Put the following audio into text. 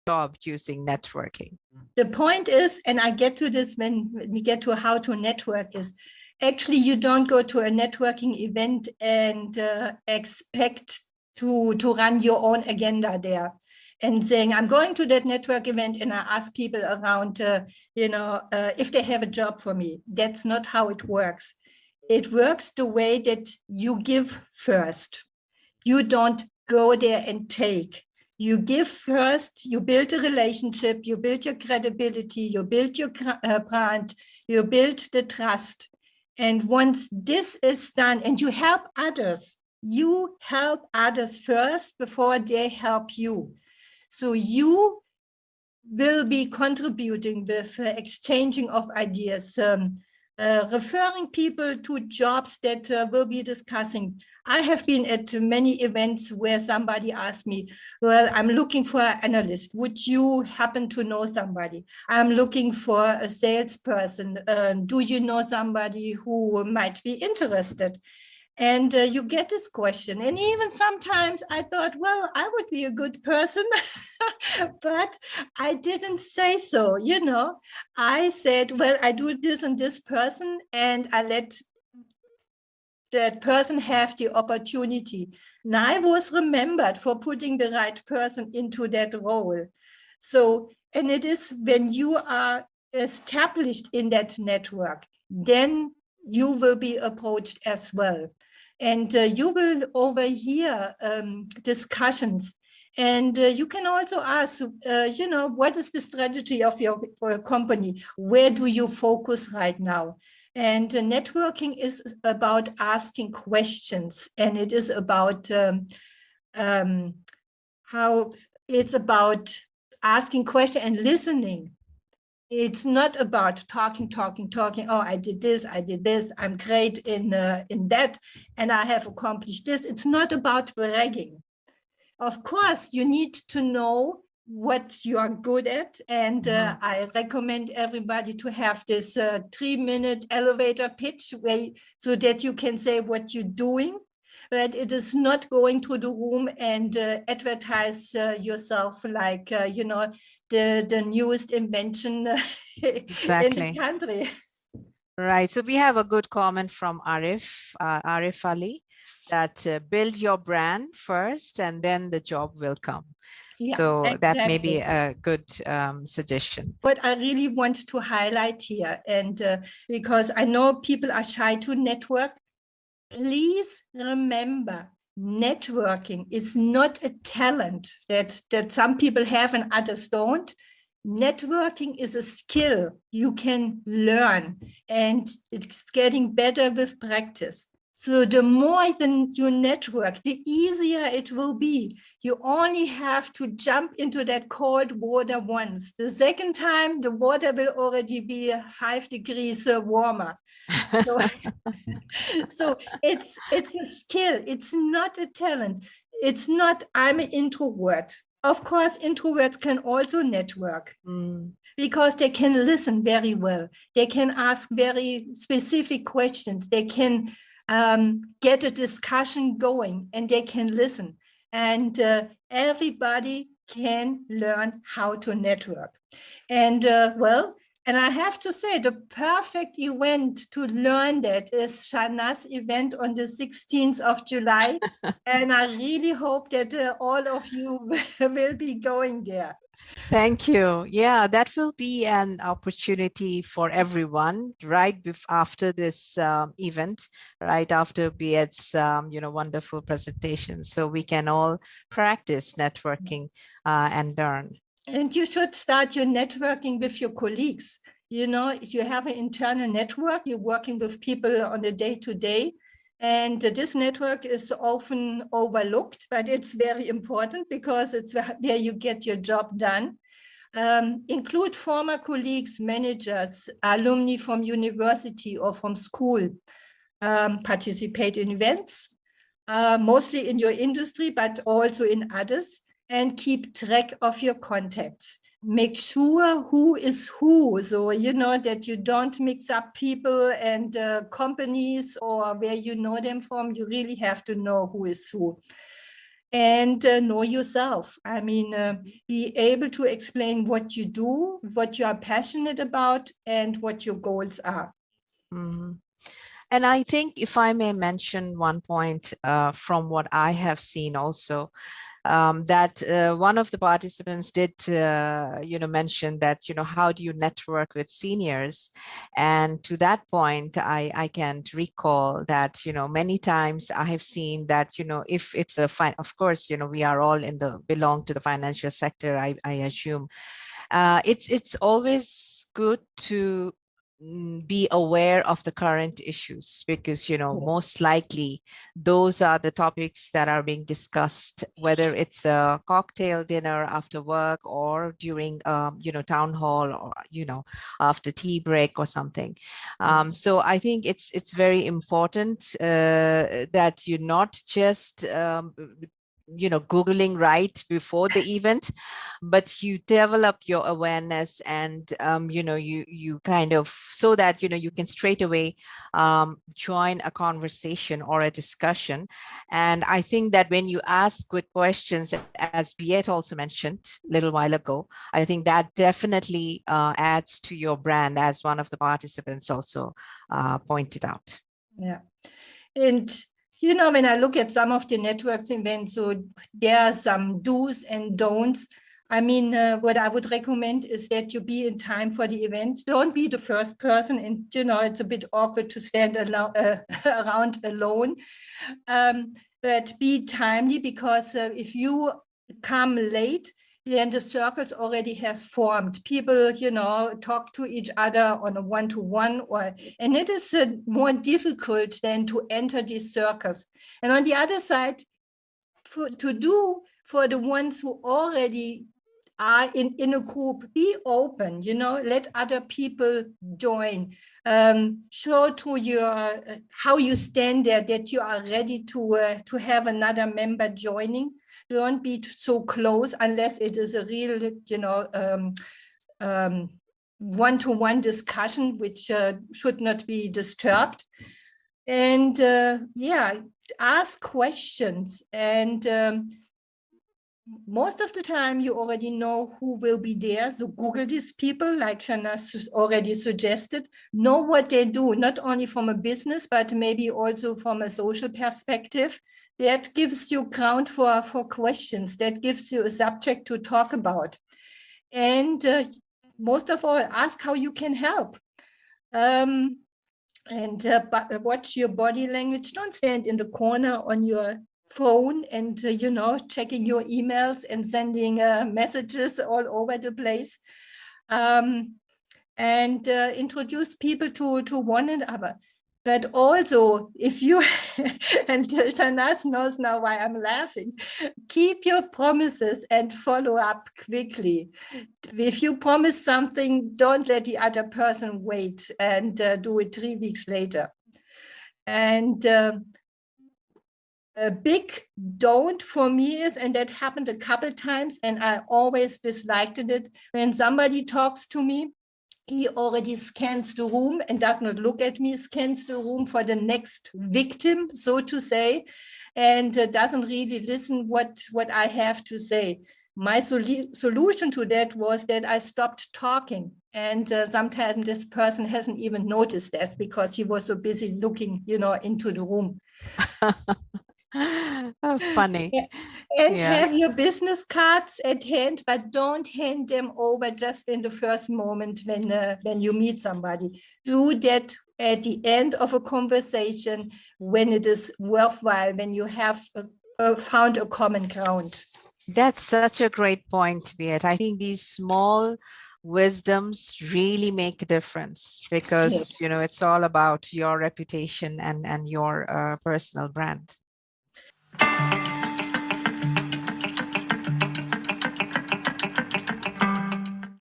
job using networking? The point is, and I get to this when we get to how to network, is actually you don't go to a networking event and expect to run your own agenda there and saying, I'm going to that network event and I ask people around, if they have a job for me. That's not how it works. It works the way that you give first. You don't go there and take. You give first, you build a relationship, you build your credibility, you build your brand, you build the trust. And once this is done, and you help others first before they help you. So you will be contributing with exchanging of ideas, referring people to jobs that we'll be discussing. I have been at many events where somebody asked me, well, I'm looking for an analyst. Would you happen to know somebody? I'm looking for a salesperson. Do you know somebody who might be interested? And you get this question. And even sometimes I thought, well, I would be a good person, but I didn't say so. I said, well, I do this and this person, and I let that person have the opportunity. And I was remembered for putting the right person into that role. So, and it is when you are established in that network, then you will be approached as well. And you will overhear discussions. And you can also ask, what is the strategy of your company? Where do you focus right now? And networking is about asking questions, and it is about how it's about asking questions and listening. It's not about talking. Oh, I did this. I'm great in that, and I have accomplished this. It's not about bragging. Of course, you need to know what you are good at, and I recommend everybody to have this 3-minute elevator pitch so that you can say what you're doing. But it is not going to the room and advertise yourself like, the newest invention Exactly. in the country. Right. So we have a good comment from Arif Ali, that build your brand first and then the job will come. Yeah, so exactly. That may be a good suggestion. What I really want to highlight here, and because I know people are shy to network, please remember, networking is not a talent that some people have and others don't. Networking is a skill you can learn, and it's getting better with practice. So the more you network, the easier it will be. You only have to jump into that cold water once. The second time, the water will already be 5 degrees warmer. So, so it's a skill. It's not a talent. It's not, I'm an introvert. Of course, introverts can also network because they can listen very well. They can ask very specific questions. They can get a discussion going, and they can listen. And everybody can learn how to network. And and I have to say, the perfect event to learn that is Shana's event on the 16th of July. And I really hope that all of you will be going there. Thank you. Yeah, that will be an opportunity for everyone right after this event, right after Beat's wonderful presentation. So we can all practice networking and learn. And you should start your networking with your colleagues. If you have an internal network, you're working with people on a day-to-day. And this network is often overlooked, but it's very important because it's where you get your job done. Include former colleagues, managers, alumni from university or from school. Participate in events, mostly in your industry, but also in others. And keep track of your contacts. Make sure who is who, so that you don't mix up people and companies or where you know them from. You really have to know who is who. and know yourself. I mean, be able to explain what you do, what you are passionate about, and what your goals are. Mm-hmm. And I think if I may mention one point from what I have seen also, that one of the participants did, mention that, how do you network with seniors? And to that point, I can recall that, many times I have seen that, if it's of course, we are all belong to the financial sector, I assume. It's always good to be aware of the current issues, because most likely those are the topics that are being discussed, whether it's a cocktail dinner after work or during town hall, or after tea break or something. So I think it's very important that you not just Googling right before the event, but you develop your awareness, and you kind of, so that you can straight away join a conversation or a discussion. And I think that when you ask good questions, as Biet also mentioned a little while ago, I think that definitely adds to your brand, as one of the participants also pointed out. Yeah. And when I look at some of the networks events, so there are some do's and don'ts. I mean, what I would recommend is that you be in time for the event. Don't be the first person, and it's a bit awkward to stand around alone. But be timely, because if you come late, then the circles already has formed. People, talk to each other on a one-to-one, and it is more difficult than to enter these circles. And on the other side, to do for the ones who already are in a group, be open, let other people join. Show to your how you stand there, that you are ready to have another member joining. Don't be so close unless it is a real, one-to-one discussion, which should not be disturbed. And ask questions. And most of the time you already know who will be there. So Google these people, like Shana already suggested. Know what they do, not only from a business, but maybe also from a social perspective. That gives you ground for questions. That gives you a subject to talk about. And most of all, ask how you can help. And watch your body language. Don't stand in the corner on your phone and checking your emails and sending messages all over the place. And introduce people to one another. But also, if you, and Shanas knows now why I'm laughing, keep your promises and follow up quickly. If you promise something, don't let the other person wait and do it 3 weeks later. And a big don't for me is, and that happened a couple times, and I always disliked it, when somebody talks to me, he already scans the room and does not look at me, scans the room for the next victim, so to say, and doesn't really listen what I have to say. My solution to that was that I stopped talking. And sometimes this person hasn't even noticed that, because he was so busy looking, into the room. Oh, funny. And have your business cards at hand, but don't hand them over just in the first moment when you meet somebody. Do that at the end of a conversation, when it is worthwhile, when you have found a common ground. That's such a great point, Viet. I think these small wisdoms really make a difference, because it's all about your reputation and your personal brand.